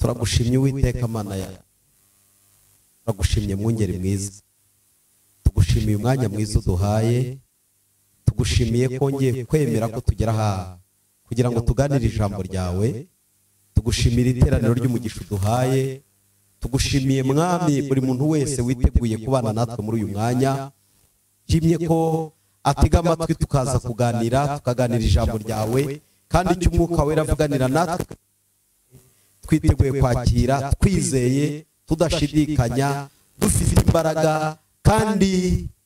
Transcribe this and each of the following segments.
turagushimye Uwiteka Mana yawe, turagushimye mwungeri mwiza, tugushimiye umwanya mwiza uduhaye, tugushimiye ko ngiye kwemera ko tugera aha kugira ngo tuganire ijambo ryawe, tugushimira iteraniro ry'umugisha uduhaye, tugushimiye mwami buri muntu wese witeguye kubana natwe muri uyu mwanya, nshimye ko atega amatwi tukaza kuganira, tukaganira ijambo ryawe, kandi icyo umwuka wera avuganira natwe twiteguye kwakira, twizeye, tudashidikanya, dufite imbaraga, kandi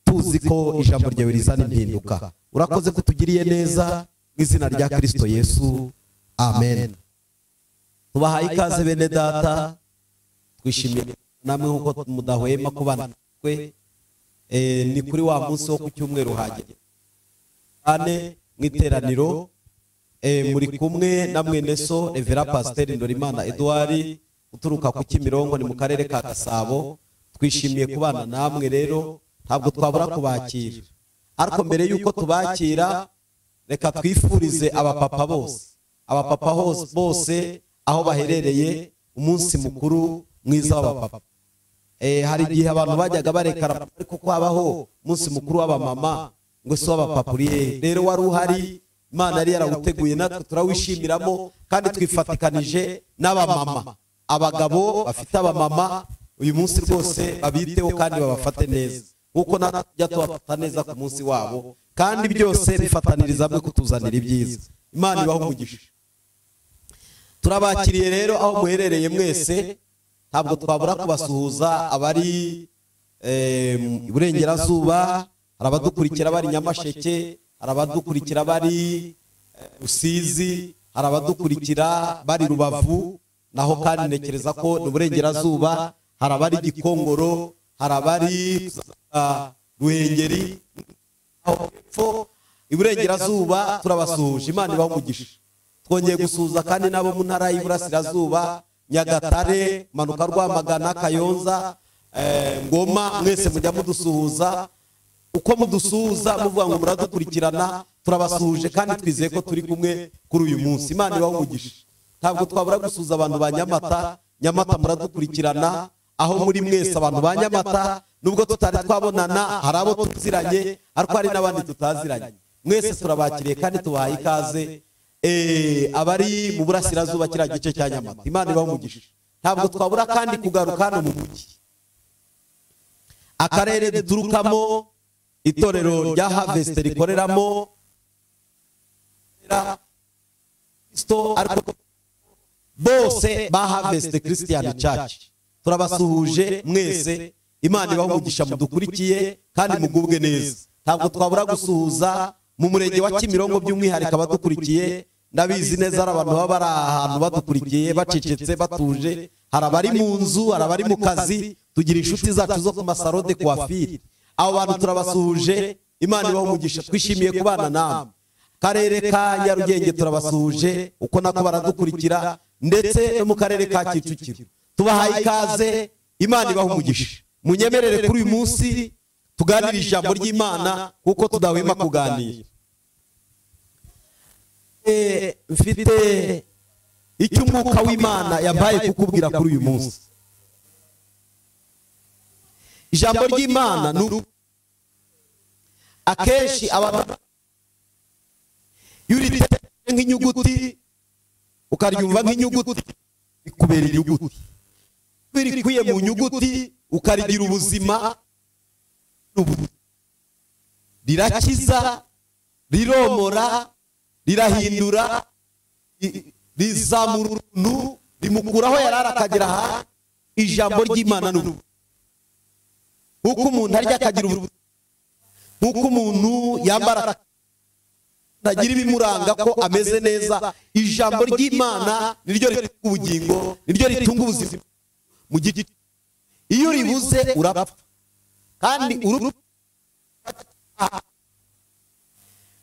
tuzi ko ijambo ryawe rizana impinduka. Urakoze ko tugiriye neza mu izina rya Kristo Yesu, amen. Tubahaye ikaze bene data, twishimiye namwe nkuko mudahwema kubana natwe. Ni kuri wa munsi wo ku cyumweru hageze ane mu iteraniro, muri kumwe na mwene so Revera Pasiteri Ndorimana Edouard uturuka ku Kimironko, ni mu karere ka Gasabo. Twishimiye kubana namwe rero, ntabwo twabura kubakira, ariko mbere yuko tubakira reka twifurize abapapa bose aho baherereye umunsi mukuru mwiza w'abapapa. Hari igihe abantu bajyaga barekara ariko ko habaho umunsi mukuru w'abamama, ngo se w'abapapa uriye. Rero wari uhari, Imana yari yarawuteguye, natwe turawishyimiramo, kandi twifatikanije n'abamama, abagabo bafite abamama uyu munsi rwose babiteho kandi babafate neza, nkuko natwe tujya tubafata neza ku munsi wabo, kandi byose bifataniriza hamwe kutuzanira ibyiza. Imana ibaho umugisha. Turabakiriye rero aho muherereye mwese, ntabwo twabura kubasuhuza abari Iburengerazuba, hari abadukurikira bari Nyamasheke, hari abadukurikira bari Rusizi, hari abadukurikira bari Rubavu, naho kandi ntekereza ko ni Iburengerazuba, hari abari Gikongoro, hari abari Ruhengeri, Iburengerazuba turabasuhuje. Imana ibaho umugisha. Twongeye gusuhuza kandi nabo mu ntara y'Iburasirazuba, Nyagatare, Manuka, Rwamagana, Kayonza, Ngoma, mwese mujya mudusuhuza. Uko mudusuhuza muvuga ngo muradukurikirana, turabasuhuje kandi twizeye ko turi kumwe kuri uyu munsi. Imana ibaho umugisha. Ntabwo twabura gusuhuza abantu ba Nyamata muradukurikirana, aho muri mwese abantu ba Nyamata, nubwo tutari twabonana, hari abo tuziranye ariko hari n'abandi tutaziranye. Mwese turabakiriye kandi tubahaye ikaze. Abari mu Burasirazuba kiriya gice cya Nyamata, Imana ibaho umugisha. Ntabwo twabura kandi kugaruka hano mu mujyi, akarere duturukamo, itorero rya Harvest rikoreramo, ariko bose ba Harvest Christian Church turabasuhuje mwese. Imana ibaho umugisha mudukurikiye kandi mugubwe neza. Ntabwo twabura gusuhuza mu murenge wa Kimironko by'umwihariko abadukurikiye, ndabizi neza ari abantu baba bari ahantu badukurikiye bacecetse batuje, hari abari mu nzu, hari abari mu kazi, tugira inshuti zacu zo ku masaro de coiffure, abo bantu turabasuhuje. Imana ibaho umugisha, twishimiye kubana namwe. Karere ka Nyarugenge turabasuhuje, uko nako baradukurikira, ndetse no mu karere ka Kicukiro tubahaye ikaze. Imana ibaho umugisha. Munyemerere kuri uyu munsi tuganire ijambo ry'Imana kuko tudahwema kuganira. Mfite icyo umwuka w'Imana yabaye kukubwira kuri uyu munsi. Ijambo ry'Imana akenshi abantu yurite nk'inyuguti ukaryumva nk'inyuguti, bikubera inyuguti, birikuye mu nyuguti ukarigira ubuzima. Rirakiza, riromora, rirahindura, rizamura uruntu, rimukuraho yarara akagera aha. Ijambo ry'Imana n'ubu nkuko umuntu arya akagira ubuzima, nkuko umuntu yambara agira ibimuranga ko ameze neza, ijambo ry'Imana niryo ritunga ubugingo, niryo ritunga ubuzima mu gihe. Iyo ribuze urapfa, kandi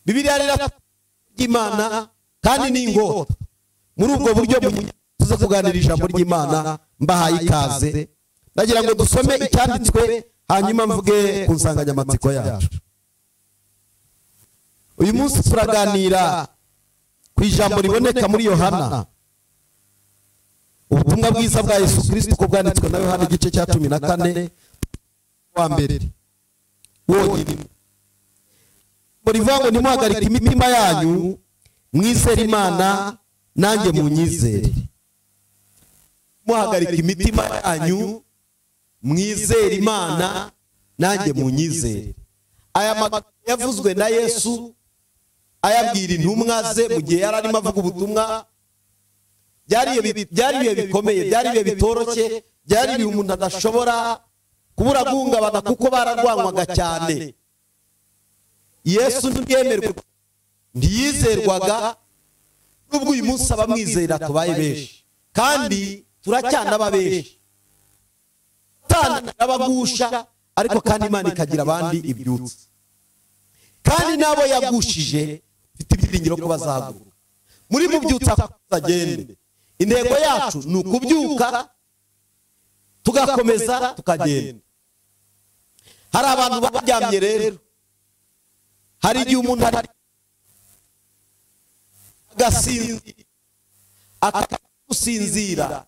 Bibiliya ry'Imana kandi ni ingota. Muri ubwo buryo tuza kuganira ijambo ry'Imana, mbahaye ikaze. Ndagira ngo dusome icyanditswe hanyuma mvuge ku nsanganyamatsiko yacu. Uyu munsi turaganira ku ijambo riboneka muri Yohana ubutumwa bwiza bwa Yesu Kristo ko bwanditswe na Yohana igice cya 14 wa mbere wonyine muri vango nimuhagarika imitima yanyu mwizere Imana nanjye munyizere. Muhagarika imitima yanyu mwizere Imana nanjye munyizere. Aya magambo yavuzwe na Yesu ayabwira intumwa ze mu gihe yararimo avuga ubutumwa. Byari bikomeye, byari bitoroshye, byari umuntu adashobora kubura guhungabana kuko bararwanywaga cyane. Yesu ntiyizerwaga nubwo uyu munsi abamwizera tubaye benshi kandi turacyana babeshi abagusha, ariko kandi Imana ikagira abandi ibyutse, kandi nabo yagushije mfite ibyiringiro ko bazahaguruka. Muri mubyutsa kuzagende, intego yacu ni ukubyuka tugakomeza tukagenda. Hari abantu baryamye rero, hari igihe umuntu agasinzira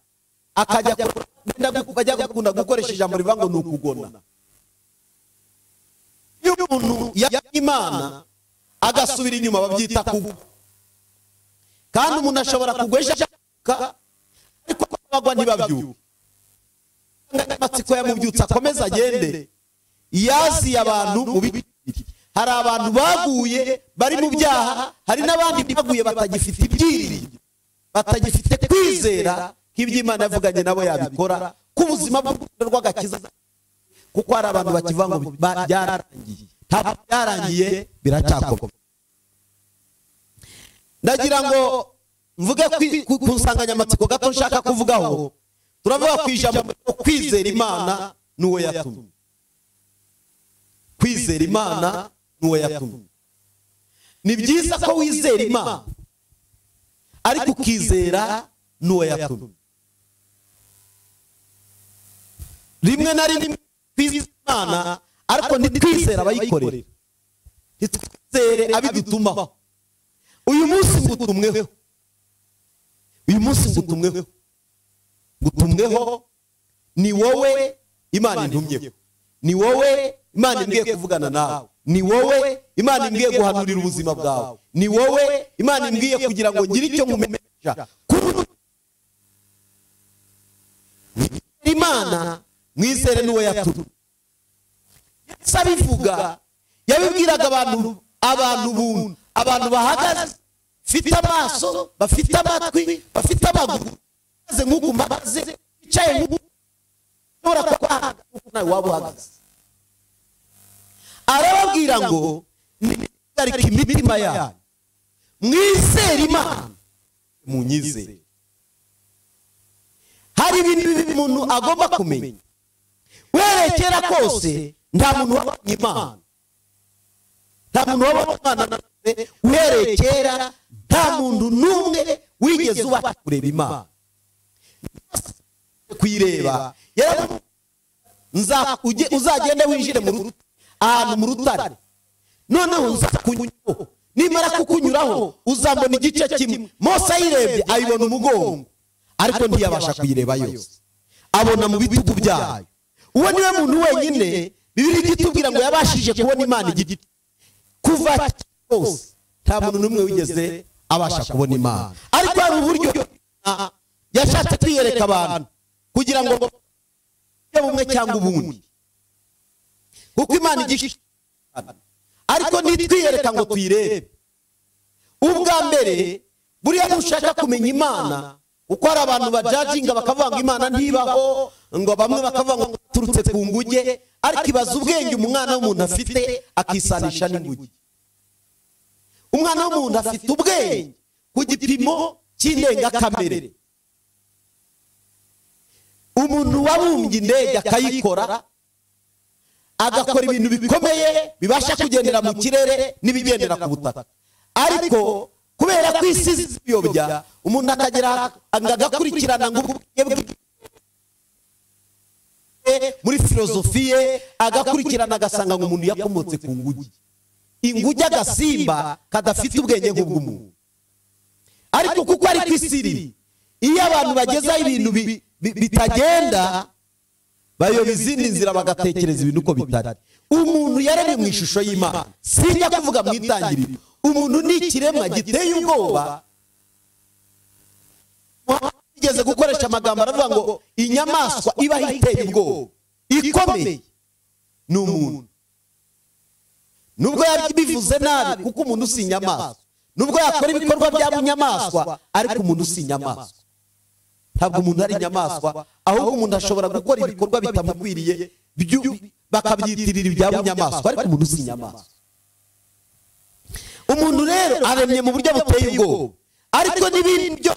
akajya gukunda gukoresha ijambo rivuga ngo ni ukugona. Iyo umuntu yabye Imana agasubira inyuma babyita kugwa, kandi umuntu ashobora kugwesha ariko bagwa ntibabyuke. Amatsiko yamubyutsa akomeza agende. Yazi abantu mu bibiri, hari abantu baguye bari mu byaha, hari n'abandi baguye batagifite ibyiringiro, batagifite kwizera k'iby'Imana yavuganye nabo yabikora ku buzima bw'agakiza, kuko hari abantu bakivuga ngo byararangiye. Ntabwo byarangiye, biracyakorwa. Ndagira ngo mvuge ku nsanganyamatsiko gato nshaka kuvugaho. Turavuga ku ijambo kwizera Imana n'uwo yatumye. Kwizera Imana n'uwo yatumye. Ni byiza ko wizera Imana ariko ukizera n'uwo yatumye. Rimwe na rimwe twizera Imana ariko ntitwizera abayikorera, ntitwizere abidutumaho. Uyu munsi ngutumweho, uyu munsi ngutumweho, ni wowe Imana intumyeho, ni wowe Imana imbwiye kuvugana nawe, ni wowe Imana imbwiye guhanurira ubuzima bwawe, ni wowe Imana imbwiye kugira ngo ngire icyo nkumenyesha. Imana mwizere n'uwo yatumye. Yesu abivuga yabibwiraga abantu bahagaze, bafite amaso, bafite amatwi, bafite amaguru, maze nk'uko maze bicaye nk'uko nawe waba uhagaze. Arababwira ngo nimuhagarike imitima yanyu mwizere Imana munyizere. Hari ibintu umuntu agomba kumenya. Werekera kose nta muntu wabonye Imana, nta muntu wabonye Imana. Werekera nta muntu n'umwe wigeze ubasha kureba Imana. Kwireba uzagende winjire ahantu mu rutare, noneho nzakunyuraho, nimara kukunyuraho uzambona igice kimwe. Mose ayirebye ayibona umugongo, ariko ntiyabasha kuyireba yose, abona mu bitugu byayo. Uwo niwe muntu wenyine Bibiliya itubwira ngo yabashije kubona Imana igiti. Kuva kose nta muntu n'umwe wigeze abasha kubona Imana, ariko hari uburyo yashatse kwiyereka abantu kugira ngo bumwe cyangwa ubundi, kuko Imana igisha, ariko ntitwiyereka ngo tuyirebe. Ubwa mbere buriya nushaka kumenya Imana, uko hari abantu bajajinga bakavuga ngo Imana ntibaho, ngo bamwe bakavuga ngo turutse ku nguge, ariko ibaza ubwenge umwana w'umuntu afite akisanisha n'inguge. Umwana w'umuntu afite ubwenge ku gipimo cy'indengakamere. Umuntu wabumbye indege akayikora, agakora ibintu bikomeye bibasha kugendera mu kirere n'ibigendera ku butaka, ariko kubera ko isi ziyobya umuntu akagera agakurikirana ngo muri filozofiye agakurikirana agasanga ngo umuntu yakomotse ku nguge. Inguge agasimba kadafite ubwenge nk'ubw'umuntu, ariko kuko ari ku isi iri iyo abantu bagezaho ibintu bitagenda bayoba izindi nzira bagatekereza ibintu uko bitari. Umuntu yaremwe mu ishusho y'Imana. Sinjya kuvuga mu itangiriro, umuntu ni ikiremwa giteye ubwoba. Igeze gukoresha amagambo aravuga ngo inyamaswa iba iteye ubwoba ikomeye ni umuntu. Nubwo yabivuze nabi kuko umuntu si inyamaswa, nubwo yakora ibikorwa bya bunyamaswa ariko umuntu si inyamaswa. Ntabwo umuntu ari inyamaswa, ahubwo umuntu ashobora gukora ibikorwa bitamukwiriye bakabyitirira ibya bunyamaswa, ariko umuntu si inyamaswa. Umuntu rero aremye mu buryo buteye ubwoba, ariko n'ibindi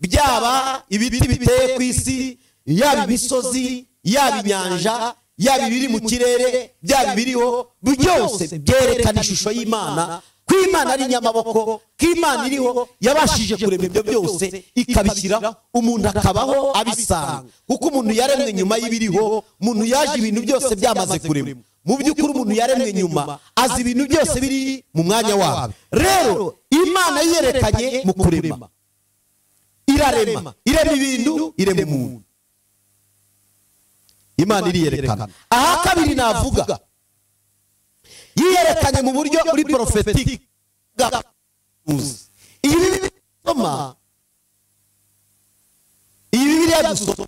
byaba ibiti biteye ku isi, yaba imisozi, yaba inyanja, yaba ibiri mu kirere, byaba biriho, byose byerekana ishusho y'Imana, ko Imana ari nyamaboko, ko Imana iriho yabashije kurema ibyo byose ikabishyira umuntu akabaho abisanga. Kuko umuntu yaremwe nyuma y'ibiriho, umuntu yaje ibintu byose byamaze kurema. Mu by'ukuri umuntu yaremwe nyuma azi ibintu byose biri mu mwanya wabo. Rero Imana yerekanye mu kurema, irarema ibintu, irema umuntu. Imana iriyerekana. Aha kabiri navuga, yiyerekanye mu buryo uri prophetic. Ibi bisoma, ibi Bibiliya dusoma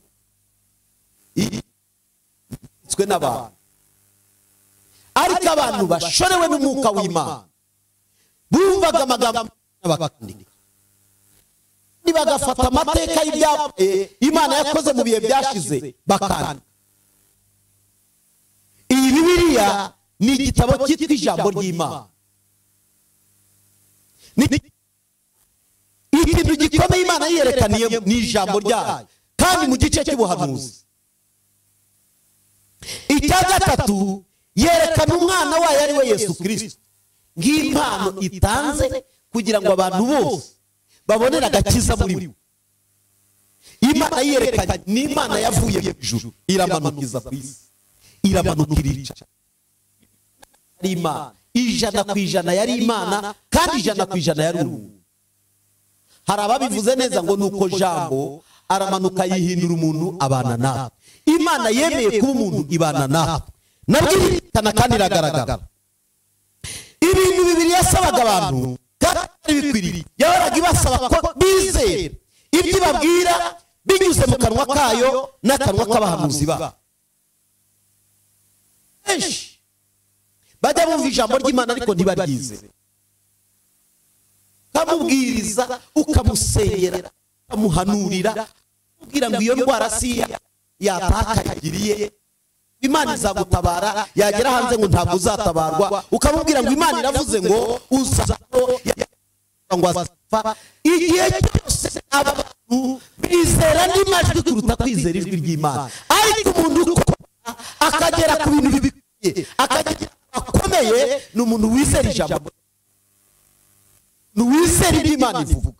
itswe n'abantu, ariko abantu bashorewe n'umwuka w'Imana bumvaga amagambo bakandika, bagafata amateka y'ibyabaye Imana yakoze mu bihe byashize bakandika. Iyi Bibiliya ni igitabo cyitwa ijambo ry'Imana. Ikintu gikomeye Imana yerekaniye ni ijambo ryayo, kandi mu gice cy'ubuhanuzi. Icya gatatu, yerekana umwana wayo ari we Yesu Kristo nk'impano itanze kugira ngo abantu bose babonera agakiza muri we. Imana yerekanye ni Imana yavuye mu ijuru iramanukiza ku isi, iramanukira irica. Ari Imana 100% yari Imana, kandi 100% yari umuntu. Hari ababivuze neza ngo nuko jambo aramanuka yihindura umuntu abana natwe. Imana yemeye kuba umuntu ibana natwe, nabyo irikana kandi iragaragara. Ibintu bibiri yasabaga abantu kandi bikwiriye, yahoraga ibasaba ko bizera ibyo babwira binyuze mu kanwa kayo n'akanwa k'abahanuzi ba. Bajya bumva ijambo ry'Imana ariko ntibaryize. Kamubwiriza, ukamusengera, ukamuhanurira, ubwira ngo iyo ndwara si yatakagiriye, Imana izagutabara. Yagera hanze ngo ntabwo uzatabarwa, ukamubwira ngo Imana iravuze ngo uzaho ngo azapfa. Igihe cyose abantu bizera n'imajwi kuruta kwizera ijwi ry'Imana. Ariko umuntu akagera ku bintu bibikwiye, akagera akomeye, ni umuntu wizera ijambo, ni wizera iby'Imana ivuga.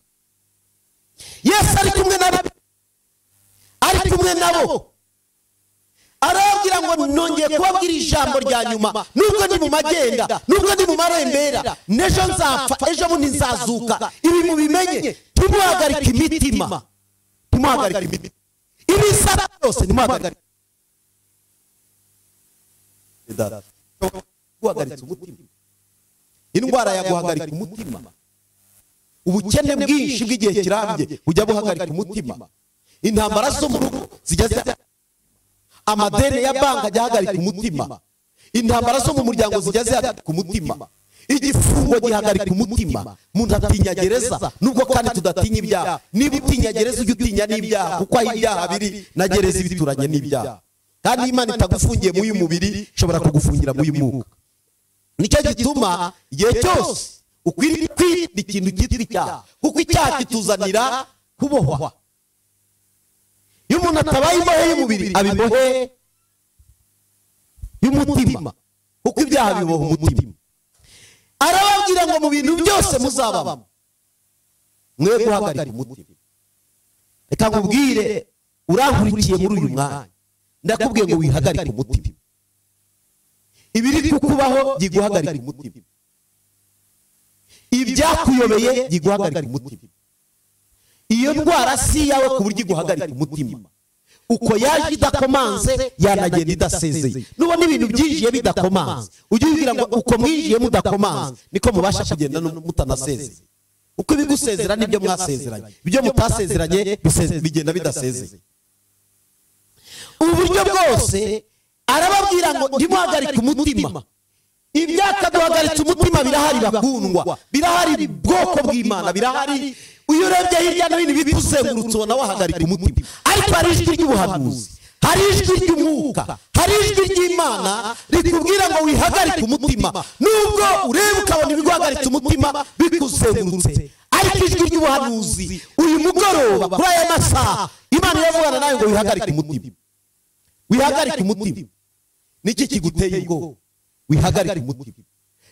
Yesu ari kumwe nabo, arabwira ngo nongeye kubabwira ijambo rya nyuma, nubwo ndi mu magenda, nubwo ndi mu marembera, n'ejo nzapfa, ejo bundi nzazuka. Ibi mubimenye, timuhagarike imitima, timuhagarike imitima. Ibisaba byose nimuhagarike. Guhagaritsa umutima, indwara yaguhagarika umutima. Ubukene bwinshi bw'igihe kirambye ujya buhagarika umutima. Intambara zo mu rugo zijya, amadeni ya banki ajya ahagarika umutima. Intambara zo mu muryango zijya zihagarika umutima. Igifungo gihagarika umutima. Umuntu atinya gereza, nubwo kandi tudatinya ibyaha. Niba utinya gereza ujye utinya n'ibyaha, kuko aho ibyaha biri na gereza ibituranye n'ibyaha. Kandi Imana itagufungiye mu y'umubiri, ishobora kugufungira mu y'umwuka. Nicyo gituma igihe cyose ukwiriye kwirinda ikintu cyitwa icyaha, kuko icyaha kituzanira kubohwa. Iyo umuntu atabaye imbohe y'umubiri, aba imbohe y'umutima, kuko ibyaha biboha umutima. Arababwira ngo mu bintu byose muzabamo mwe guhagarika umutima. Reka nkubwire, urankurikiye muri uyu mwanya, ndakubwiye ngo wihagarike umutima. Ibiri kukubaho byiguhagarika umutima, ibyakuyobeye byiguhagarika umutima, iyo ndwara si yawe ku buryo iguhagarika umutima. Uko yaje idakomanze yanagenda idasezeye. Nubona ibintu byinjiye bidakomanze ujye ubwira ngo uko mwinjiye mudakomanze niko mubasha kugenda mutanasezeye. Uko ibigusezera nibyo mwasezeranye, ibyo mutasezeranye bigenda bidasezeye. Uburyo bwose arababwira ngo ndimuhagarike umutima. Ibyakaduhagaritse umutima birahari bakundwa, birahari bwoko bw'Imana, birahari. Uyu urebye hirya no hino bikuzengurutse ubona wahagarika umutima. Ariko hari ijwi ry'ubuhanuzi, hari ijwi ry'umwuka, hari ijwi ry'Imana rikubwira ngo wihagarike umutima. Nubwo ureba ukabona ibiguhagaritse umutima bikuzengurutse, ariko ijwi ry'ubuhanuzi uyu mugoroba kuri aya masaha Imana iravugana nawe ngo wihagarike umutima. Wihagarike umutima. Niki kiguteye ubwoba? Wihagarike umutima.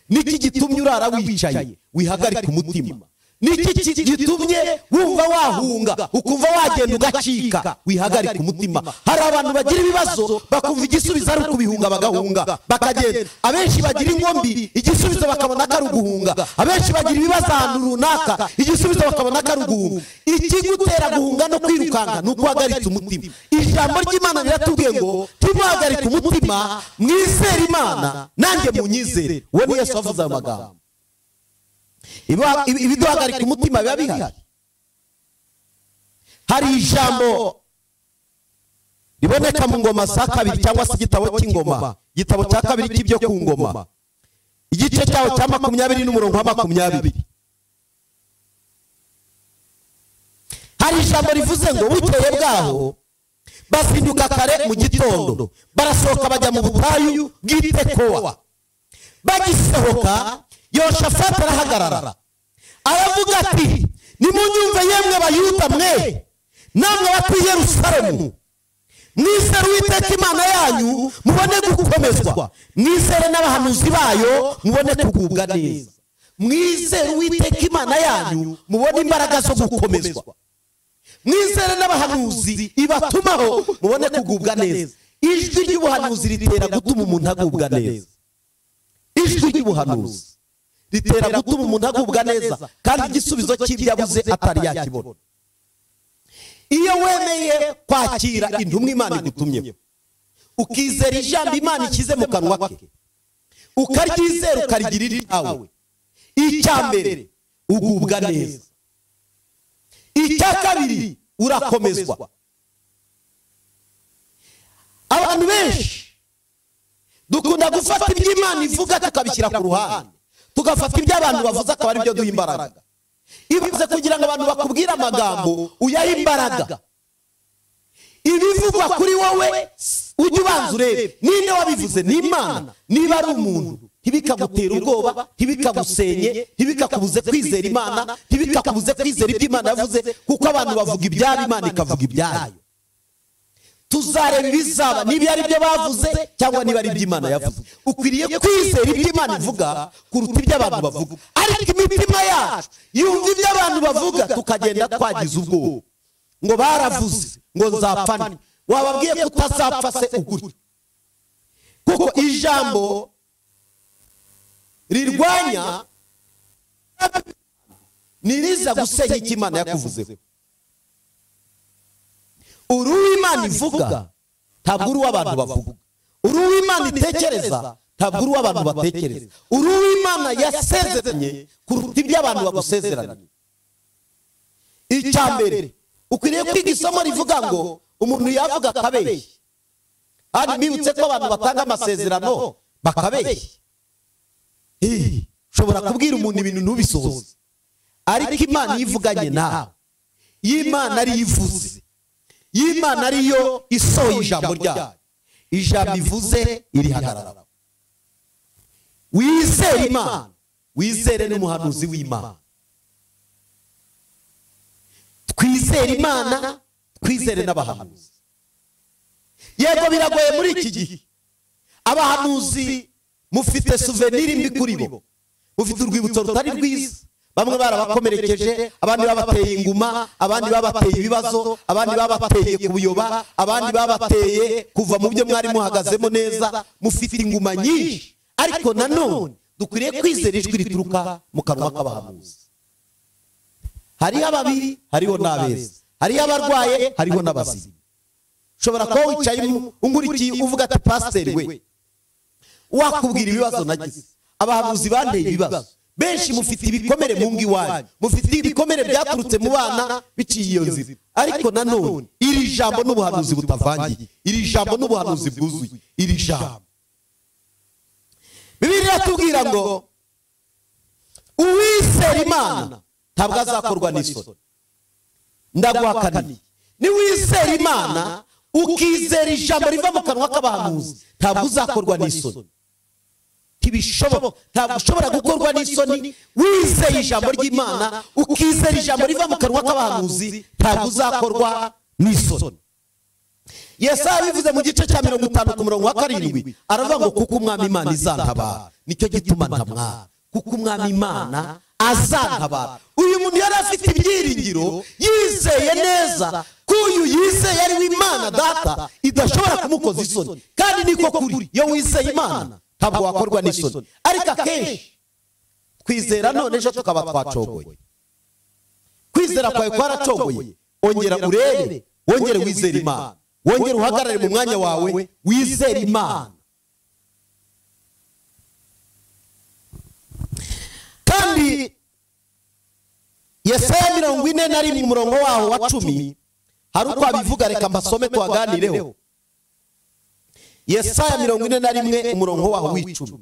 Niki gitumye urara wicaye? Wihagarike umutima. Niki gitumye wumva wahunga ukumva wagenda ugacika? Wihagarike umutima. Hari abantu bagira ibibazo bakumva igisubizo ari ukubihunga bagahunga bakagenda. Abenshi bagira ingombi igisubizo bakabona ko ari uguhunga. Abenshi bagira ibibazo ahantu runaka igisubizo bakabona ko ari uguhunga. Ikigutera guhunga no kwirukanka ni ukuhagarika umutima. Ijambo ry'Imana riratubwiye ngo timuhagarike umutima, mwizere Imana nanjye munyizere. Uwo ni Yesu avuze ayo magambo. Ibiduhagarika umutima biba bihari. Hari ijambo riboneka mu ngoma za kabiri cyangwa se igitabo cy'ingoma, igitabo cya kabiri cy'ibyo ku ngoma, igice cyaho cya 20 n'umurongo wa 20. Hari ijambo rivuze ngo bukeye bwaho bazinduka kare mu gitondo barasohoka bajya mu butayu bw'Itekowa. Bagisohoka Yoshafati arahagarara aravuga ati nimunyumve yemwe Bayuda mwe namwe batuye Yerusalemu, mwizere Uwiteka Imana yanyu mubone gukomezwa, mwizere n'abahanuzi bayo mubone kugubwa neza. Mwizere Uwiteka Imana yanyu mubone imbaraga zo gukomezwa, mwizere n'abahanuzi ibatumaho mubone kugubwa neza. Ijwi ry'ubuhanuzi ritera gutuma umuntu agubwa neza. Ijwi ry'ubuhanuzi ritera gutuma umuntu agubwa neza kandi igisubizo cy'ibyo yabuze atari yakibona. Iyo wemeye kwakira intumwa Imana igutumye, ukizera ijambo Imana ikize mu kanwa ke, ukaryizera ukarigirira icyawe, icya mbere ugubwa neza, icya kabiri urakomezwa. Abantu benshi dukunda gufata ibyo Imana ivuga tukabishyira ku ruhande, tugafata ibyo abantu bavuze akaba ari byo duha imbaraga. Ibaze kugira ngo abantu bakubwire amagambo uyahe imbaraga. Ibivugwa kuri wowe ujye ubanza urebe ninde wabivuze. Ni Imana. Niba ari umuntu ntibikagutera ubwoba, ntibikagusenye, ntibikakubuze kwizera Imana, ntibikakubuze kwizera ibyo Imana yavuze, kuko abantu bavuga ibyabo Imana ikavuga ibyayo. Tuzareba ibizaba niba ari byo bavuze cyangwa niba ari ibyo Imana yavuze. Ukwiriye kwizera ibyo Imana ivuga kuruta ibyo abantu bavuga. Ariko imitima yacu yumva ibyo abantu bavuga tukagenda twagize ubwoba ngo baravuze ngo nzapfa nte. Wababwiye ko utazapfa se ukuri, kuko ijambo rirwanya niriza gusenya icyo Imana yakuvuzeho. Uri uw'Imana ivuga ntabwo uri uw'abantu bavuga. Uri uw'Imana itekereza ntabwo uri uw'abantu batekereza. Uri uw'Imana yasezeranye kuruta ibyo abantu bagusezeranye. Icya mbere ukwiriye kwiga isomo rivuga ngo umuntu yavuga akabeshya. Hano mbibutse ko abantu batanga amasezerano bakabeshya. Ushobora kubwira umuntu ibintu ntubisohoze, ariko Imana yivuganye nawe, y'Imana ari ivuze, y'Imana ariyo isohoye ijambo ryayo. Ijambo ivuze irihagarara. Wizere Imana, wizere n'umuhanuzi w'Imana. Twizere Imana, twizere n'abahanuzi. Yego biragoye muri iki gihe. Abahanuzi mufite souvenir mbi kuri bo, mufite urwibutso rutari rwiza. Bamwe barabakomerekeje, abandi babateye inguma, abandi babateye ibibazo, abandi babateye kubuyoba, abandi babateye kuva mu byo mwari muhagazemo neza. Mufite inguma nyinshi, ariko nanone dukwiriye kwizera ijwi rituruka mu kanwa k'abahanuzi. hariho ababi hariho n'abeza, hariho abarwaye hariho n'abazima. Ushobora kuba wicaye ungurikiye uvuga ati pasiteri we wakubwira ibibazo nagize, abahanuzi banteye ibibazo, benshi mufite ibikomere mu ngo iwanyu, mufite ibikomere byaturutse mu bana biciye iyo nzira. Ariko nanone iri jambo n'ubuhanuzi butavangiye, iri jambo n'ubuhanuzi bwuzuye, iri jambo Bibiliya tubwira ngo uwizera Imana ntabwo azakorwa n'isoni. Ndaguhakaniye, niwizera Imana ukizera ijambo riva mu kanwa k'abahanuzi ntabwo uzakorwa n'isoni. Ntibishoboka, ntabwo ushobora gukorwa n'isoni. Wizeye ijambo ry'Imana ukizera ijambo riva mu kanwa k'abahanuzi ntabwo uzakorwa n'isoni. Yesaya bivuze mu gice cya 50 ku murongo wa 7 aravuga ngo kuko umwami Imana izantabara, nicyo gituma ntamwara, kuko umwami Imana azantabara. Uyu muntu yari afite ibyiringiro, yizeye neza ko uyu yizeye ari w'Imana data idashobora kumukoza isoni. Kandi niko kuri, iyo wizeye Imana ntabwo wakorwa n'isoni. Ariko akenshi kwizera none ejo tukaba twacogoye. Kwizera kwawe kwaracogoye, ongera urebe, wongere wizere Imana, wongere uhagarare mu mwanya wawe wizere Imana. Kandi Yesaya 41 mu murongo waho wa 10 hari uko abivuga, reka mbasome tuaganireho. Yesaya 41 umurongo waho w'10,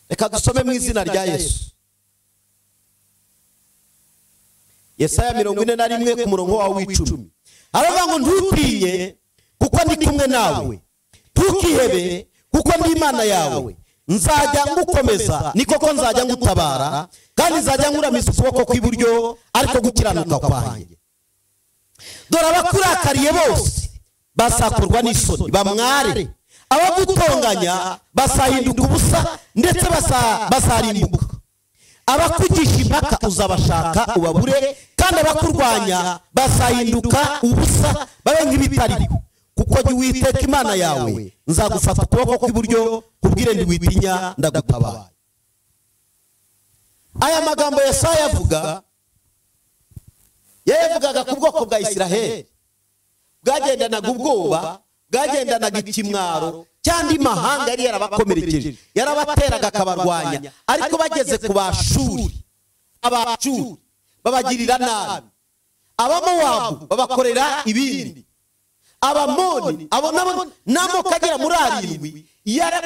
reka dusome mu izina rya Yesu. Yesaya 41 ku murongo waho w'10 aravuga ngo ntutinye kuko ndi kumwe nawe, ntukihebe kuko ndi Imana yawe, nzajya ngukomeza ni koko nzajya ngutabara, kandi nzajya nkuramiza ukuboko kw'iburyo ariko gukiranuka kwanjye. Dore abakurakariye bose bazakorwa n'isoni bamware, abagutonganya bazahinduka ubusa ndetse bazarimbuka. Abakugisha impaka uzabashaka ubabure, kandi abakurwanya bazahinduka ubusa babe nk'ibitariho. Kuko jya Uwiteka Imana yawe nzagufata ukuboko kw'iburyo kubwire ntiwitinya ndagutabaye. Aya magambo Yesaya avuga, yavugaga ku bwoko bwa Isiraheli bwagendanaga ubwoba, bwagendanaga ikimwaro cyandi mahanga yari yarabakomerekeje, yarabateraga akabarwanya. Ariko bageze ku Bashuri, Abashuri babagirira nabi, Abamowabu babakorera ibindi, Abamoni abo namo kagera muri 7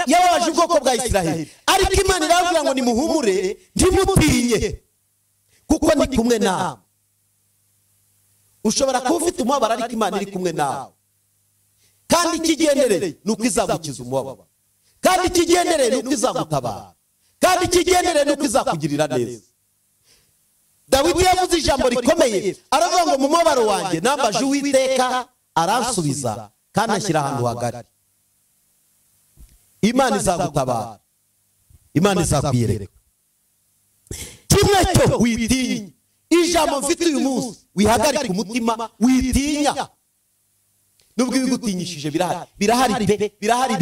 yababaje ubwoko bwa Isiraheli. Ariko Imana iravuga ngo nimuhumure ntimutinye kuko ndi kumwe nawe. Ushobora kuba ufite umubabaro ariko Imana iri kumwe nawe, kandi ikigendereye nuko izagukiza umubabaro, kandi ikigendereye nuko izagutabara, kandi ikigendereye nuko izakugirira neza. Dawidi yavuze ijambo rikomeye aravuga ngo mu mubabaro wanjye nambaje Uwiteka aransubiza kandi ashyira ahantu hagari. Imana izagutabara, Imana izakwiyereka. Kimwe cyo witinya, ijambo mfite uyu munsi wihagarika umutima, witinya. Nubwo ibigutinyishije birahari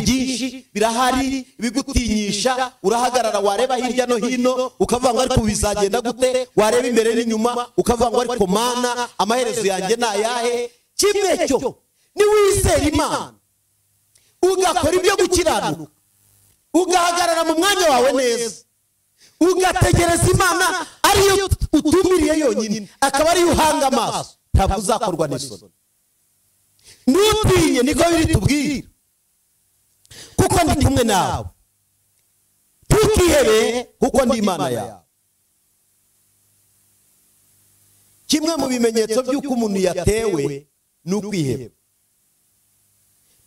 byinshi, birahari ibigutinyisha. Urahagarara wareba hirya no hino ukavuga ngo ariko bizagenda gute, wareba imbere n'inyuma ukavuga ngo ariko Mana amaherezo yanjye nayahe. Kimwe cyo ni wizera Imana ugakora ibyo gukiranuka, ugahagarara mu mwanya wawe neza, ugategereza Imana ariyo utumiriye yonyine, akaba ariyo uhanga amaso, ntabwo uzakorwa n'isoni. Ntutinye, niko biri tubwira, kuko ndi kumwe nawe, ntukihebe kuko ndi Imana yawe. Kimwe mu bimenyetso by'uko umuntu yatewe ni ukwiheba.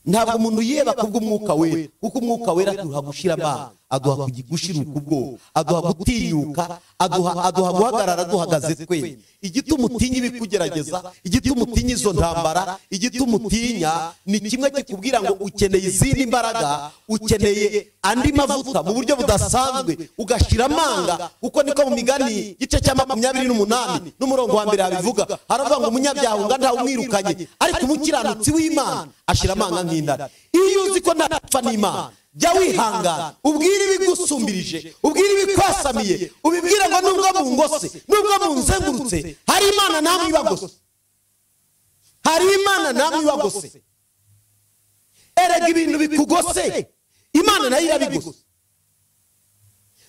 Ntabwo umuntu yeba kubw'umwuka wera, kuko umwuka wera aduha gushira amanga, aduha gushiruka ubwoba, aduha gutinyuka, aduha guhagarara duhagaze twenyine. Igituma utinya ibikugerageza, igituma utinya izo ntambara, igituma utinya ni kimwe kikubwira ngo ukeneye izindi mbaraga, ukeneye andi mavuta mu buryo budasanzwe, ugashira amanga. Kuko niko mu Migani gice cya 28 n'umurongo wa 1 habivuga, haravuga ngo umunyabyaha unga ntawe umwirukanye, ariko umukiranutsi w'Imana ashira amanga nk'indari. Iyo uzi ko ntapfa n'Imana jya wihangana ubwire ibigusumbirije ubwire ibikwasamiye ubibwira ngo nubwo mungose nubwo munzengurutse hari Imana namwe ibagose hari Imana namwe ibagose erega ibintu bikugose Imana nayo irabigose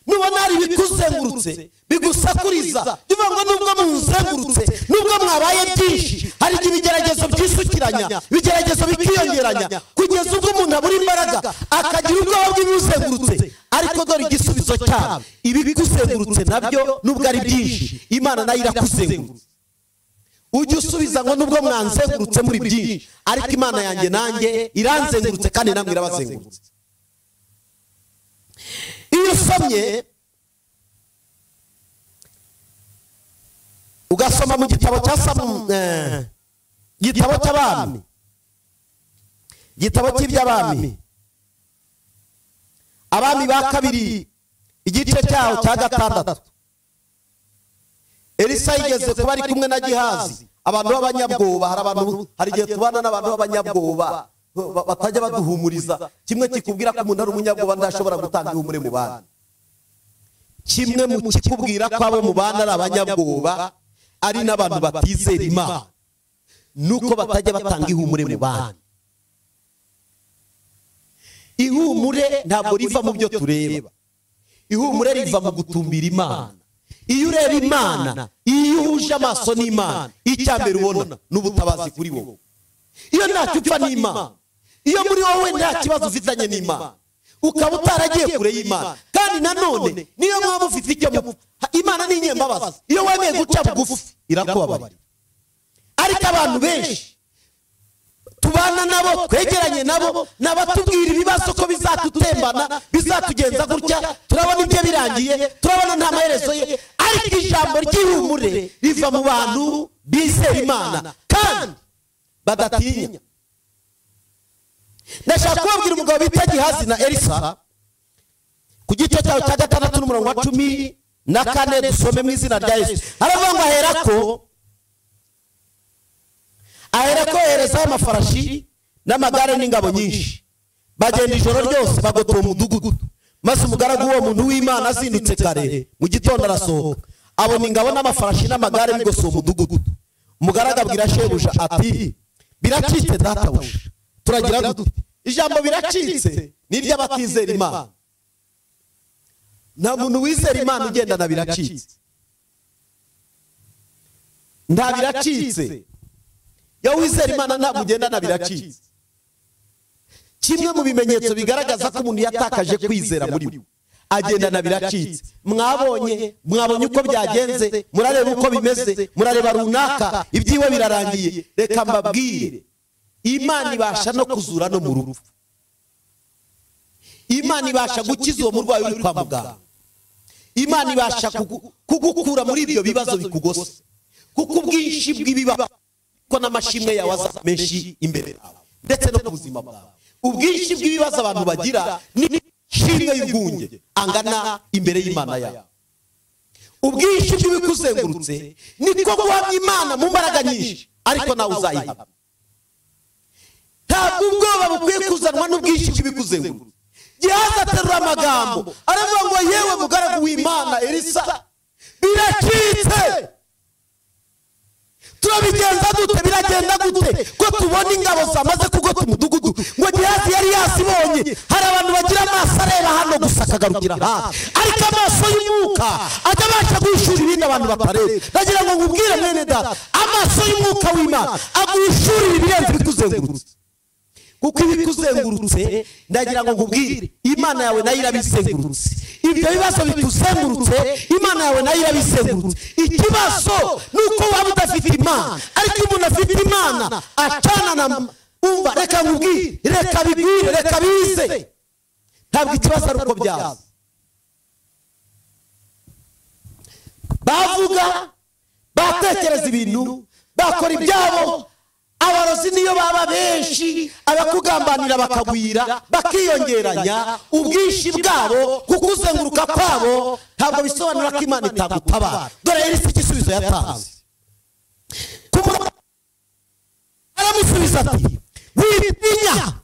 nubona ari bikuzengurutse bigusakuriza bivuga ngo nubwo munzengurutse nubwo mwabaye byinshi hari ibigeragezo byisukiranya bigeragezo bikiyongeranya kugeza ubwo umuntu abura imbaraga akagira ubwoba bw'ibizengurutse ariko dore igisubizo cyabo ibi bikuzengurutse nabyo nubwo ari byinshi Imana nayo irakuzengurutse ujye usubiza ngo nubwo mwanzengurutse muri byinshi ariko Imana yanjye nanjye iranzengurutse kandi namwe irabazengurutse. Iyo usomye ugasoma mu gitabo cya gitabo cy'abami gitabo cy'iby'abami abami ba kabiri igice cyaho cya 6 Elisa yigeze kuba ari kumwe na Gihazi abantu b'abanyabwoba hari igihe tubana n'abantu b'abanyabwoba batajya baduhumuriza kimwe kikubwira ko umuntu ari umunyabwoba ndashobora gutanga ihumure mu bana kimwe mu kikubwira ko abo mu bana ari abanyabwoba ari n'abantu batizera Imana nuko batajya batanga ihumure mu bana. Ihumure ntabwo riva mu byo tureba, ihumure riva mu gutumbira Imana. Iyo ureba Imana, iyo uhuje amaso n'Imana, icyambere ubona n'ubutabazi kuri wowe. Iyo ntacyo upfa n'Imana, iyo muri wowe nta kibazo ufitanye n'Imana, ukaba utaragiye kure y'Imana, kandi nanone niyo mwaba ufite icyo mupfa, Imana ni inyembabazi. Iyo wemeye guca bugufi irakubabarira. Ariko abantu benshi tubana nabo, twegeranye nabo, nabatubwira ibibazo ko bizatutembana, bizatugenza gutya, turabona ibyo birangiye, turabona nta maherezo ye. Ariko ijambo ry'ihumure riva mu bantu bizera Imana kandi badatinya. Ndashaka kubabwira umugabo bita Gihazi na Elisa ku gice cyaho cya 6 n'umurongo wa 14 dusome mu izina rya Yesu. Aravuga ngo aherako hereza amafarashi n'amagare n'ingabo nyinshi, bagenda ijoro ryose bagota uwo mudugudu. Maze umugaragu w'uwo muntu w'Imana azindutse kare mu gitondo arasohoka, abona ingabo n'amafarashi n'amagare bigose uwo mudugudu. Umugaragu abwira shebuja ati, biracitse databuja, turagira gute? Ijambo biracitse ni iry'abatizera Imana. Nta muntu wizera Imana ugendana biracitse, nta biracitse. Iyo wizera Imana ntabwo ugendana biracitse. Kimwe mu bimenyetso bigaragaza ko umuntu yatakaje kwizera muri we, agendana biracitse. Mwabonye uko byagenze, murareba uko bimeze, murareba runaka ibyiwe birarangiye. Reka mbabwire, Imana ibasha no kuzura no mu rupfu. Imana ibasha gukiza uwo murwayi uri kwa muganga. Imana ibasha kugukura muri ibyo bibazo bikugose, kuko ubwinshi bw'ibibazo ko n'amashimwe yawe aza menshi imbere yawe ndetse no ku buzima bwawe. Ubwinshi bw'ibibazo abantu bagira ni shimwe y'ubwunge angana imbere y'Imana yawe. Ubwinshi bw'ibikuzengurutse niko guhamya Imana mu mbaraga nyinshi, ariko nawe uzayihamya. Ntabwo ubwoba bukwiye kuzanwa n'ubwinshi bw'ibikuzengurutse. Gihazi aterura amagambo aravuga ngo yewe mugaragu w'Imana Elisa, biracitse. Turabigenza dute? Biragenda gute ko tubona ingabo zamaze kugota umudugudu? Ngo Gihazi yari yasibonye. Hari abantu bagira amaso areba hano gusa akagarukira hasi, ariko amaso y'umwuka ajya abasha guhishura ibindi abantu batareba. Ndagira ngo nkubwire mwene data, amaso y'umwuka w'Imana aguhishurira ibirenze ibikuzengurutse. Kuko ibikuzengurutse, ndagira ngo nkubwire, Imana yawe nayo irabizengurutse. Ibyo bibazo bikuzengurutse, Imana yawe nayo irabizengurutse. Ikibazo nuko waba udafite Imana, ariko umuntu afite Imana acana na umva. Reka nkubwire, reka bibwire, reka bize. Ntabwo ikibazo ari uko byaza. Bavuga, batekereza ibintu, bakora ibyabo. Abarozi niyo baba benshi, abakugambanira bakagwira, bakiyongeranya. Ubwinshi bwabo, kukuzenguruka kwabo, ntabwo bisobanura ko Imana itagutabara. Dore Elisa igisubizo yatanze. Aramusubiza ati, witinya,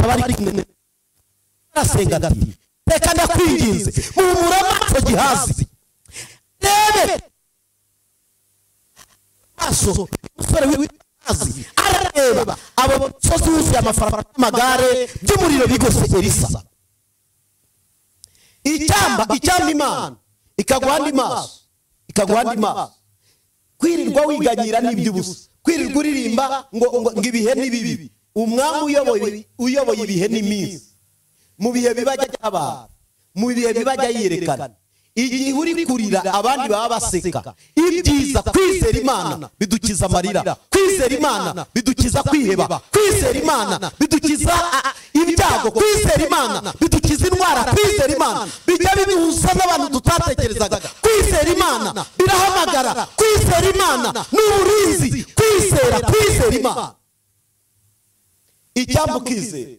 bari kumwe arasenga ati reka ndakwinginze muhumura amaso Gihazi rebe maso musore w'Gihazi arareba abo sozi yuzuye amafaranga n'amagare by'umuriro bigose Elisa icyamba Imana ikaguhanda maso kwirirwa wiganyira n'iby'ubusa kwirirwa uririmba ngo ibihe ni bibi umwami uyoboye ibihe n'iminsi mu bihe bibajya abantu mu bihe bibajya yerekana igihe uri kurira abandi baba baseka ibyiza kwizera Imana bidukiza amarira kwizera Imana bidukiza kwiheba kwizera Imana bidukiza ibyago kwizera Imana bidukiza indwara kwizera Imana bijya bihuza n'abantu tutatekerezaga kwizera Imana birahamagara kwizera Imana n'uburinzi kwizera Imana icyambu kwizera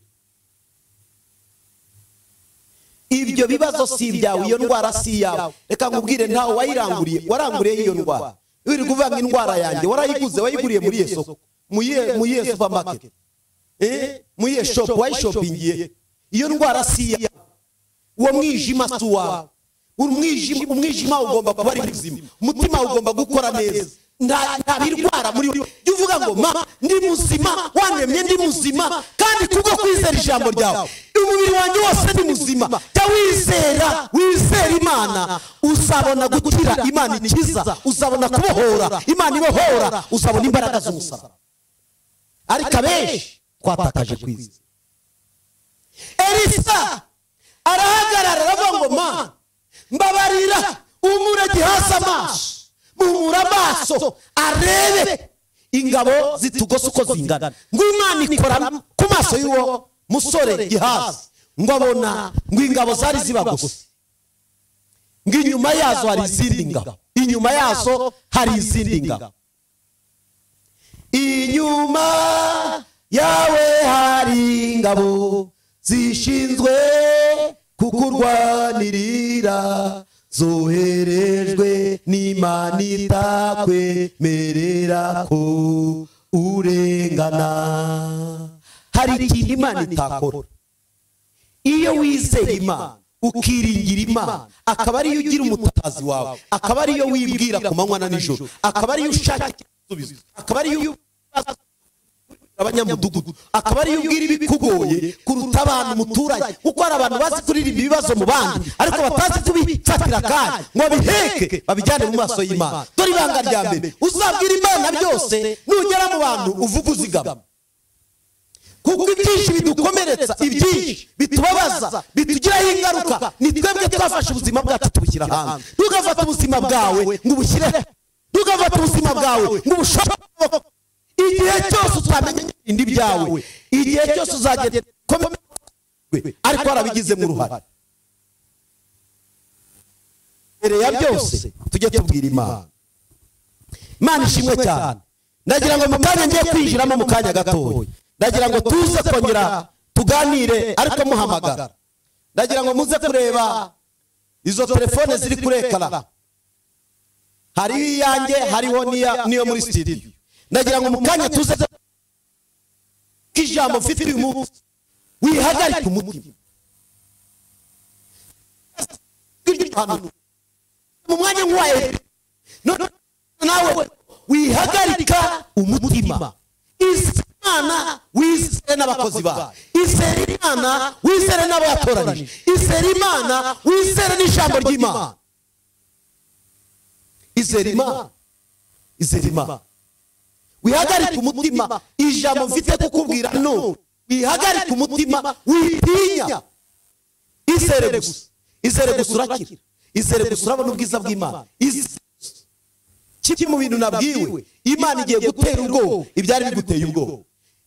ibyo bibazo si ibyawe iyo ndwara si yawe reka nkubwire ntawe waranguriye iyo ndwara uri kuvanga indwara yanjye warayiguze wayiguriye muri Yesu mu Yesu supermarket mu Yesu shop wayishopingiye iyo ndwara si yawe uwo mwijima si wawe umwijima ugomba kuba ari muzima umutima ugomba gukora neza nta birwara muri uvuga ngo ma ndi muzima wanemye ndi muzima kandi kubwo kwizera ijambo ryawe umubiri wanjye wose ni muzima jya wizera Imana uzabona gukira Imana ikiza uzabona kubohora Imana ibohora uzabona imbaraga z'umusaraba ariko abenshi twatakaje kwizera Elisa arahagarara aravuga ngo ma mbabarira umure Gihazi amaso muhumura amaso arebe ingabo zitugose uko zingana ngo Imana ikora ku maso y'uwo musore Gihazi ngo abona ngo ingabo zari zibagose ngo inyuma yazo hari izindi ngabo inyuma yazo hari izindi ngabo inyuma yawe hari ingabo zishinzwe kukurwanirira zoherejwe n'Imana itakwemerera ko urengana hari ikintu Imana itakora iyo wizeye Imana ukiringira Imana akaba ariyo ugira umutazi wawe akaba ariyo wibwira ku manywa na nijoro akaba ariyo ushaka igisubizo akaba ariyo abanyamudugudu akaba ariyo ubwira ibikugoye kuruta abantu muturanye kuko hari abantu bazi kuririmba ibibazo mu bandi ariko batazi kubifatira kandi ngo biheke babijyane mu maso y'Imana dore ibanga rya mbere uzabwira Imana byose nugera mu bantu uvuga uzigama kuko ibyinshi bidukomeretsa ibyinshi bitubabaza bitugiraho ingaruka ni twebwe twafashe ubuzima bwacu tubushyira hanze ntugafate ubuzima bwawe ngo ubushyire ntugafate ubuzima bwawe ngo ubushake igihe cyose utamenye indi byawe igihe cyose uzagera ariko warabigizemo uruhare mbere ya byose tujye tubwira Imana ishimwe cyane ndagira ngo mu kanya ngiye kwinjiramo mu kanya gatoya ndagira ngo tuze kongera tuganire ariko muhamagara ndagira ngo muze kureba izo telefone ziri kuri ekara hariho iyanjye hariho niyo muri studio ndagira ngo mu kanya tuze kijambo mfite uyu munsi wihagarike umutima mu mwanya nk'uwaye nawe wihagarika umutima Imana wizere n'abakozi bayo izere Imana wizere n'abayatoranyije izere Imana wizere n'ijambo ry'Imana izere Imana wihagarike umutima ijambo mfite kukubwira no wihagarike umutima witinya izere gusa urakira izere gusa urabona ubwiza bw'Imana kiki mu bintu nabwiwe Imana igiye gutera ubwoba ibyari biguteye ubwoba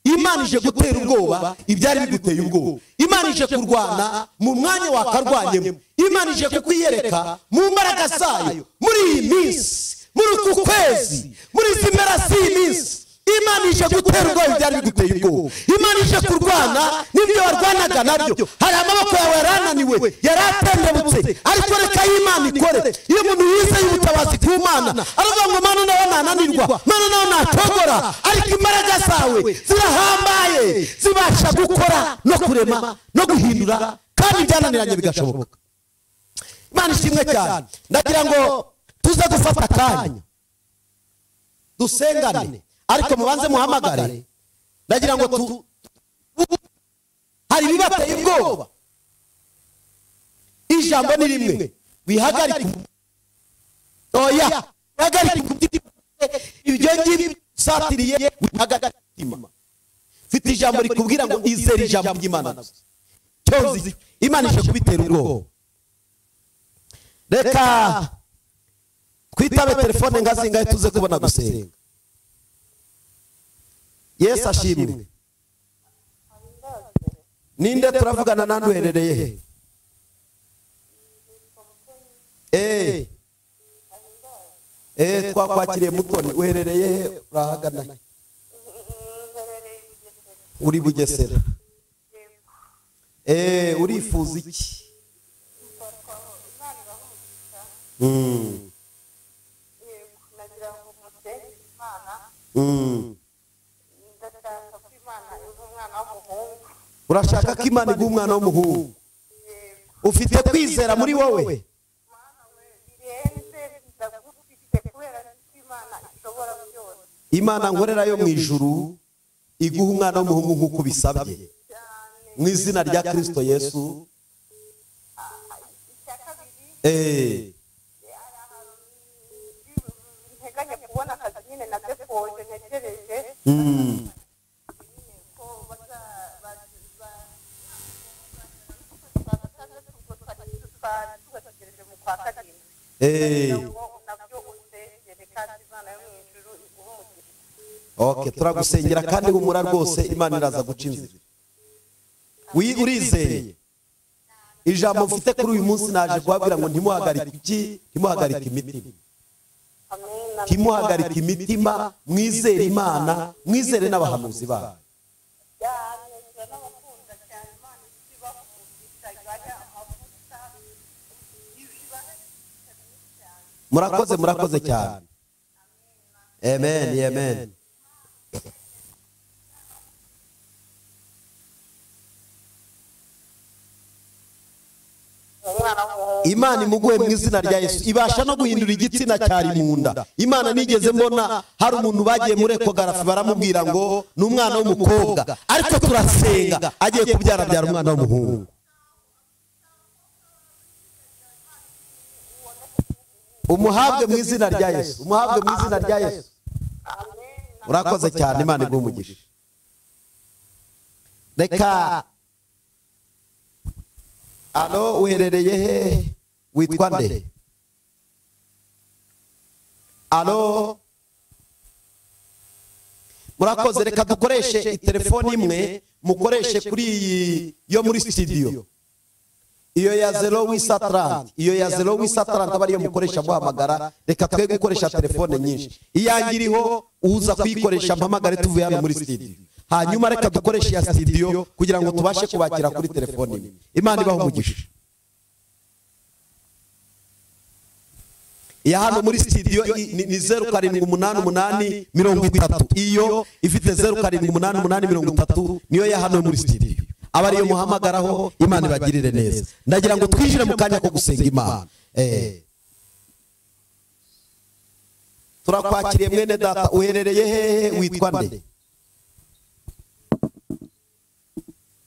Imana ije gutera ubwoba ibyari biguteye ubwoba Imana ije kurwana mu mwanya wakarwanyemo Imana ije kukwiyereka mu mbaraga zayo muri iyi minsi muri uku kwezi muri izi mpera z'iyi minsi Imana ije gutera ubwoba ibyari biguteye ubwoba. Imana ije kurwana n'ibyo warwanaga nabyo. Hari amaboko yawe yarananiwe yaratendebutse, ariko reka Imana ikore. Iyo umuntu yizeye ubutabazi ku Mana aravuga ngo Mana nawe nananirwa, Mana nawe natogora, ariko imbaraga zawe zirahambaye zibasha gukora no kurema no guhindura kandi byananiranye bigashoboka. Imana ishimwe cyane. Ndagira ngo tuze gufata akanya dusengane, ariko mubanze muhamagare. Ndagira ngo hari bibateye ubwoba. Ijambo ni rimwe, wihagarike. Oya, wihagarike ibyo ngibyo satiriye, wihagarike umutima. Fite ijambo rikubwira ngo izere ijambo ry'Imana gusa. Cyozi Imana ije kubitera ubwoba. Reka twitabe telefone ngazingaye tuze kubona gusenga. Yesu ashimwe. Ninde turavugana nandi uherereye he? Twakwakiriye Mutoni, uherereye he? Urahagana uri Bugesera. Urifuza iki? Urashaka ko Imana iguha umwana w'umuhungu? Ufite kwizera muri wowe? Imana nkorera yo mu ijuru iguha umwana w'umuhungu nk'uko bisabye, mu izina rya Kristo Yesu. Okay, turagusengera kandi humura rwose Imana iraza guca inzira. Urizeye ijambo mfite kuri uyu munsi? Naje kubabwira ngo ntimuhagarike iki? Ntimuhagarike imitima. Ntimuhagarike imitima, mwizere Imana, mwizere n'abahanuzi bayo. Murakoze, murakoze cyane. Amen, amen. Imana imuguhe mu izina rya Yesu. Ibasha no guhindura igitsina cyari mu nda. Imana nigeze mbona hari umuntu bagiye muri ekogarafi baramubwira ngo ni umwana w'umukobwa, ariko turasenga agiye kubyara umwana w'umuhungu. Umuhabwe mu izina rya Yesu, umuhabwe mu izina rya Yesu. Urakoze cyane, Imana iguhe umugisha. Reka alo, uherereye he? Witwa nde? Alo, murakoze. Reka dukoreshe telefone imwe, mukoreshe kuri iyi yo muri studio. Iyo ya 0830, iyo ya 0830 abari yo mukoresha muhamagara. Reka twe gukoresha telefone nyinshi. Iyangiriho uza kuyikoresha mpamagare tuvuye hano muri studio. Hanyuma reka dukoreshe ya studio kugira ngo tubashe kubakira kuri telefone imwe. Imana ibaho umugisha. Ya hano muri studio ni 078830. Iyo ifite 078830 niyo ya hano muri studio. Abariyo muhamagaraho. Imana ibagirire neza. Ndagira ngo twinjire mu kanya ko gusenga Imana. Turakwakiriye mwene data, uherereye hehe? Witwa nde?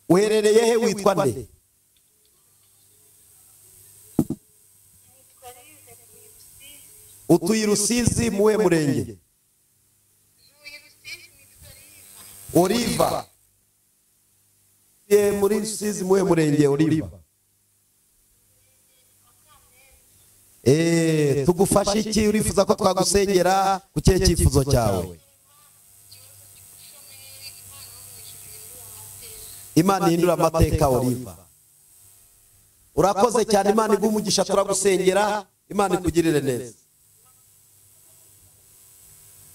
Uherereye he? Witwa nde? Utuye Rusizi muwe murenge? Oliva. Muri Rusizi muwe murenge Oliva? Tugufashe iki? Urifuza ko twagusengera ku kihe cyifuzo cyawe? Imana ihindura amateka Oliva. Urakoze cyane, Imana iguhe umugisha. Turagusengera, Imana ikugirire neza.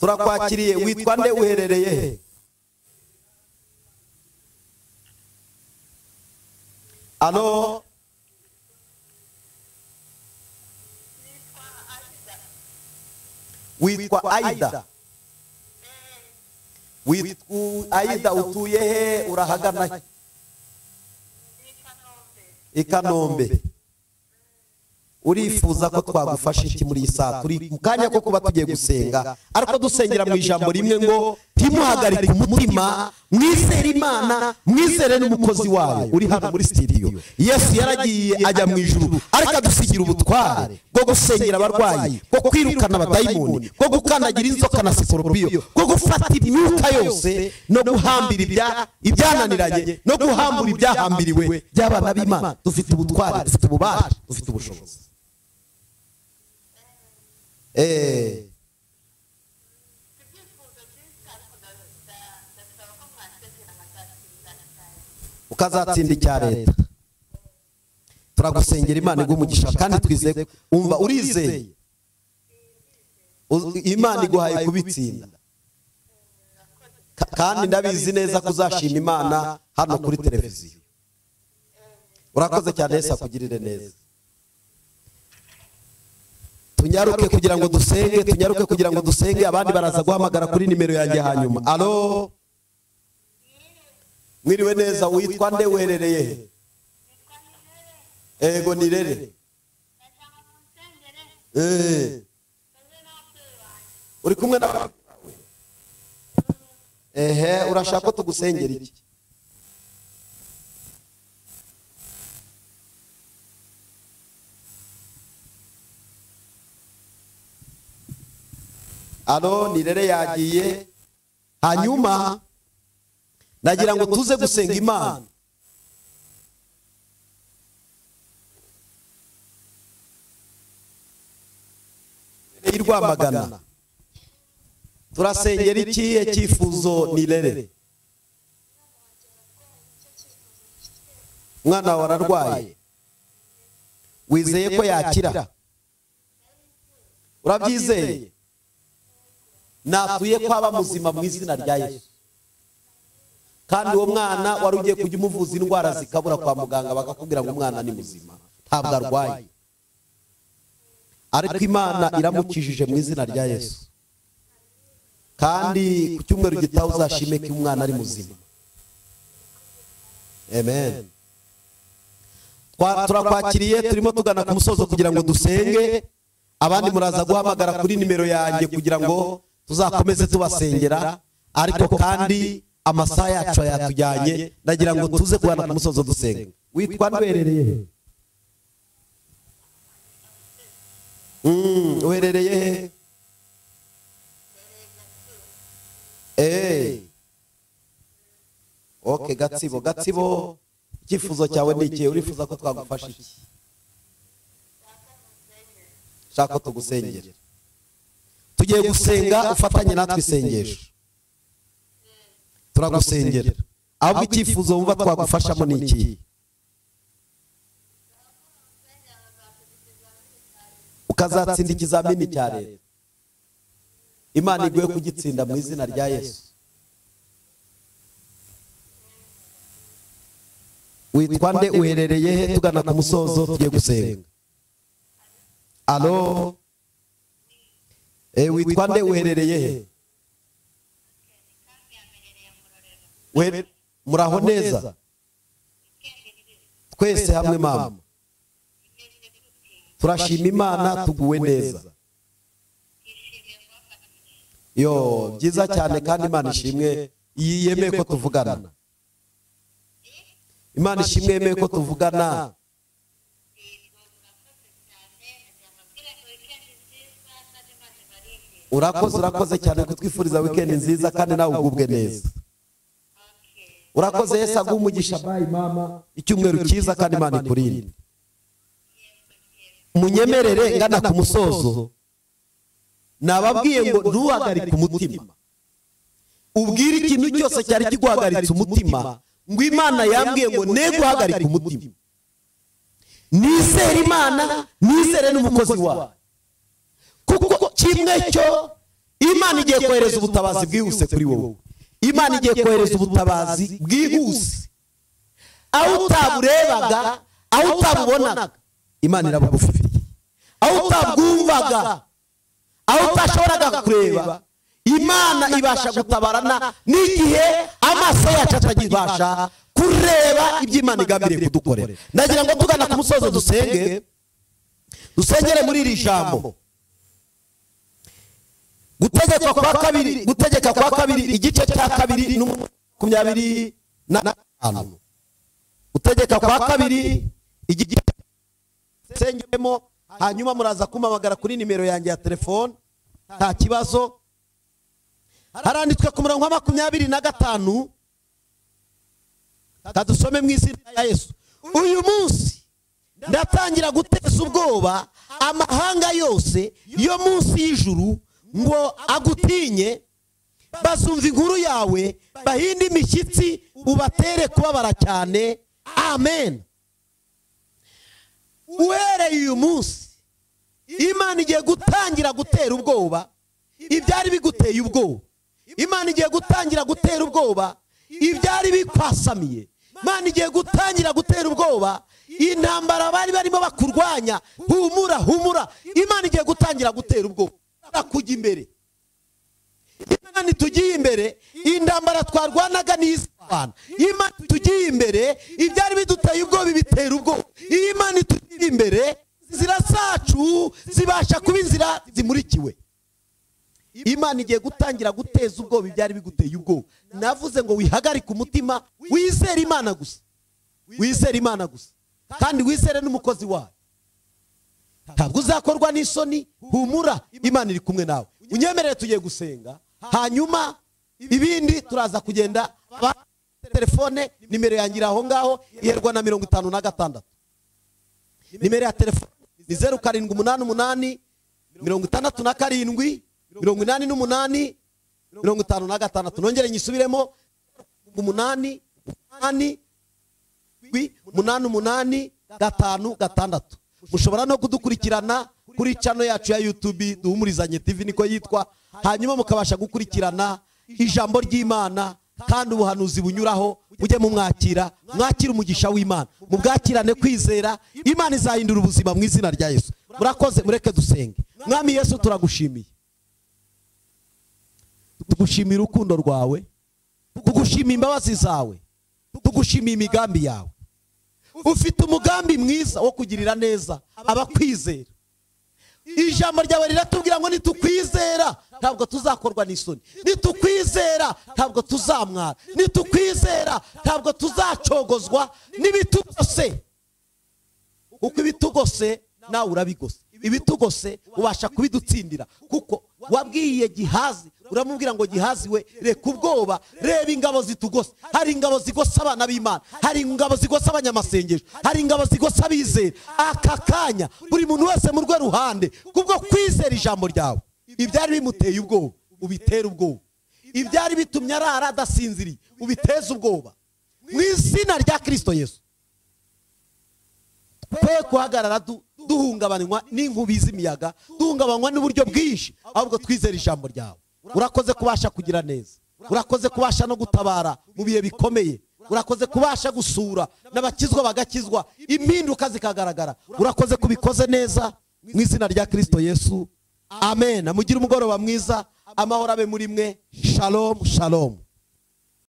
turakwakiriye. Witwa nde, uherereye he? Alo, witwa Aida. Witwa Aida, utuye he, urahagana i Kanombe. Urifuza ko twagufasha iki muri iyi saa? Turi mu kanya ko kuba tugiye gusenga, ariko dusengera mu ijambo rimwe ngo ntimuhagarike umutima, mwizere Imana, mwizere n'umukozi wayo uri hano muri studio. Yesu yaragiye ajya mu ijuru, ariko adusigira ubutware bwo gusengera abarwayi, bwo kwirukana abadayimoni, bwo gukandagira inzoka na sikoropiyo, bwo gufata imyuka yose no guhambira ibyananiranye no guhambura ibyahambiriwe by'abana b'Imana. Dufite ubutware, dufite ububasha, dufite ubushobozi. Ukazatsinda icya leta. Turagusengera Imana igumugisha, kandi twizeye, umva urizeye Imana iguhaye kubitsinda, kandi ndabizi neza kuzashima Imana hano kuri televiziyo. Urakoze cyane, Yesu akugirire neza. Tunyaruke kugira ngo dusenge, tunyaruke kugira ngo dusenge. Abandi baraza guhamagara kuri nimero yanjye hanyuma. Alo, mwiriwe neza. Witwa nde, uherereye he? Ego Nirere. Uri kumwe na urashaka ko tugusengera iki? Alo, Nirere yagiye. Hanyuma nagira ngo tuze gusenga Imana. Irwamagana turasengera ikihe cyifuzo Nirere? Mwana wararwaye, wizeye ko yakira? Urabyizeye? Natuye ko aba muzima mu izina rya Yesu. Kandi uwo mwana wari ugiye kujya umuvuza indwara zikabura kwa muganga, bakakubwira ngo umwana ni muzima, ntabwo arwaye, ariko Imana iramukijije mu izina rya Yesu. Kandi ku cyumweru gitaha uzashime ko umwana ari muzima. Amen. Turakwakiriye, turimo tugana ku musozo kugira ngo dusenge. Abandi muraza guhamagara kuri nimero yanjye kugira ngo tuzakomeze tubasengera, ariko kandi amasaha yacu yatujyanye. Ndagira ngo tuze kubana ku musozo dusenga. Witwa nduherereye he? Uherereye he? Okay, Gatsibo. Gatsibo, icyifuzo cyawe ni iki? Urifuza ko twagufasha iki? Shaka ko tugusengera. Tugiye gusenga, ufatanye natwe isengesho. Turagusengera. Ahubwo icyifuzo wumva twagufashamo ni iki? Ukazatsinda ikizamini cya leta. Imana iguye kugitsinda mu izina rya Yesu. Witwa nde, uherereye he? Tugana ku musozo, tugiye gusenga. Alo, witwa nde, uherereye he? Muraho neza? Twese hamwe mama turashima Imana, tuguwe neza. Yo, byiza cyane, kandi Imana ishimwe yemeye ko tuvugana. Imana ishimwe yemeye ko tuvugana. Urakoze cyane kutwifuriza weekend nziza, kandi nawe ugubwe neza. Urakoze, Yesu agumugisha. Bye mama, icyumweru cyiza, kandi Imana ikurinde. Munyemerere ngana ku musozo, nababwiye ngo ntuhagarike umutima. Ubwire ikintu cyose cyari kiguhagaritse umutima, ngo Imana yambwiye ngo ne guhagarika umutima. Nizere Imana, nizere n'umukozi wawe, kuko kimwe cyo Imana igiye kohereza ubutabazi bwihuse kuri wowe. Imana igiye kohereza ubutabazi bwihuse aho utaburebaga, aho utabubonaga, Imana irabugufitiye. Aho utabwumvaga, aho utashoboraga kureba, Imana ibasha gutabarana n'igihe amaso yacu atagibasha kureba ibyo Imana igambiriye kudukorera. Ndagira ngo tugana ku musozo dusengere muri iri jambo. Gutegeka kwa kabiri igice cya 2:25. Gutegeka kwa kabiri igice sengeremo, hanyuma muraza kumamagara kuri nimero yanjye ya telefone nta kibazo. Haranditswe ku murongo wa 25. Tadusome mu izina rya Yesu. Uyu munsi ndatangira guteza ubwoba amahanga yose yo munsi y'ijuru ngo agutinye, bazumva inkuru yawe, bahinde imishyitsi, ubatere kubabara cyane. Amen. Uhereye uyu munsi Imana igiye gutangira gutera ubwoba ibyari biguteye ubwoba. Imana igiye gutangira gutera ubwoba ibyari bikwasamiye. Imana igiye gutangira gutera ubwoba intambara bari barimo bakurwanya. Humura, humura. Imana igiye gutangira gutera ubwoba kujya imbere. Imana tugiye imbere, intambara twarwanaga n'Imana. Imana tugiye imbere, ibyari biduteye ubwoba bitera ubwoba. Imana tugiye imbere, inzira zacu zibasha kuba inzira zimurikiwe. Imana igiye gutangira guteza ubwoba ibyari biguteye ubwoba. Navuze ngo wihagarike umutima, wizere Imana gusa. Wizere Imana gusa. Kandi wizere n'umukozi wayo. Ntabwo uzakorwa n'isoni. Humura, Imana iri kumwe nawe. Unyemerere tugiye gusenga, hanyuma ibindi turaza kugenda. Telefone nimero yanjye aho ngaho iherwa na 56. Nimero ya telefone ni 0788 67 88 56. Nongere nyisubiremo 8 8 5 Mushobora no kudukurikirana kuri channel yacu ya YouTube Duhumurizanye TV niko yitwa. Hanyuma mukabasha gukurikirana ijambo ry'Imana kandi ubuhanuzi bunyuraho. Mujye mwakira umugisha w'Imana, mubwakirane kwizera. Imana izahindura ubuzima mu izina rya Yesu. Murakoze, mureke dusenge. Mwami Yesu, turagushimiye. Tugushimira urukundo rwawe, tugushimira imbabazi zawe, tugushimira imigambi yawe. Ufite umugambi mwiza wo kugirira neza abakwizera. Ijambo ryawe riratubwira ngo nitukwizera ntabwo tuzakorwa n'isoni, nitukwizera ntabwo tuzamwara, nitukwizera ntabwo tuzacogozwa n'ibitugose. Uko ibitugose nawe urabigose, ibitugose ubasha kubidutsindira. Kuko wabwiye Gihazi, uramubwira ngo Gihazi we, reka ubwoba, reba ingabo zitugose. Hari ingabo zigose abana b'Imana, hari ingabo zigose abanyamasengesho, hari ingabo zigose abizera. Aka kanya buri muntu wese mu rwe ruhande kubwo kwizera ijambo ryawe, ibyari bimuteye ubwoba ubitera ubwoba, ibyari bitumye arara adasinziriye ubiteza ubwoba mu izina rya Kristo Yesu. Twe kuhagarara duhungabanywa n'inkubi z'imiyaga, duhungabanywa n'uburyo bwinshi, ahubwo twizera ijambo ryawe. Urakoze kubasha kugira neza, urakoze kubasha no gutabara mu bihe bikomeye, urakoze kubasha gusura n'abakizwa bagakizwa, impinduka zikagaragara. Urakoze kubikoze neza mu izina rya Kristo Yesu. Amen. Mugire umugoroba mwiza, amahoro abe muri mwe. Shalom, shalom.